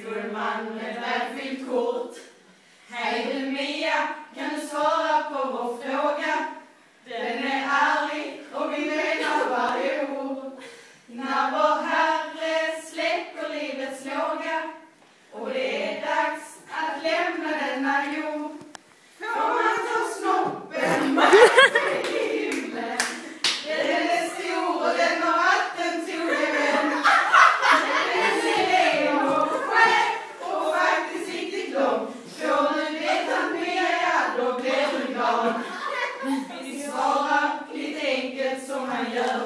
skolman med välfyllt kort. Hej du Mia, kan du svara på vår fråga? Den är ärlig och vi menar varje ord. När vår Herre släcker livets låga och det är dags att lämna denna jord, får man ta snoppen med sig i himlen. Den är stor och den har vattentogen vän. Den är ren och skär och faktiskt riktigt lång. Får du veta mer, ja då blir du glad. Vi svarar lite enkelt som han gör.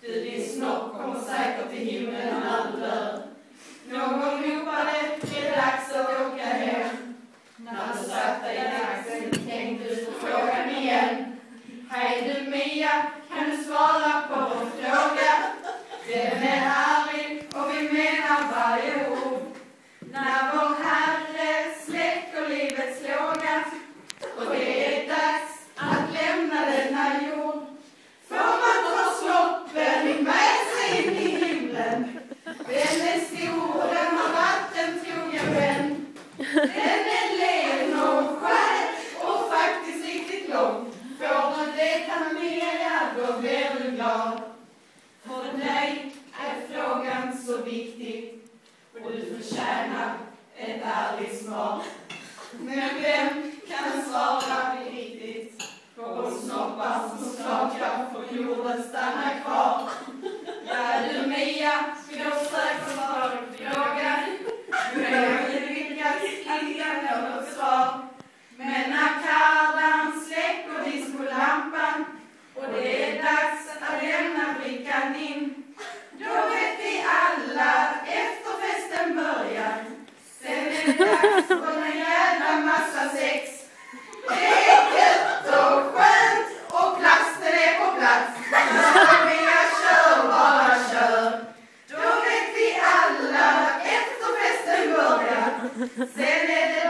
Du, din snopp kommer säkert till himlen när du dör. Någon ropade, det är dags att åka hem. När du satt dig i taxin tänkte du på frågan igen. Hej du Mia, kan du svara på vår fråga? Den är ärlig och vi menar varje ord. När vår Herre släcker livets låga och det är dags att lämna denna jord, får man ta snoppen med sig in i himlen. Den är stor och den har vattentrogen vän. Den är len och skär och faktiskt riktigt lång. Får du veta mer, ja då blir du glad. För dig är frågan så viktig och du förtjänar ett ärligt svar. Men vem kan svara riktigt på snoppar som skakar för jorden stannar kvar? Ja du Mia, ska du säkert svara på frågan? Du har inte lyckats hitta något svar. Men när kardan släcker diskolampan och det är dags att lämna brickan in, då vet vi alla efterfesten börjar. Sen är det dags för en jävla massa sex. Det är gött och skönt och plasten är på plats. Så Mia, kör bara kör. Då vet vi alla efterfesten börjar. Sen är det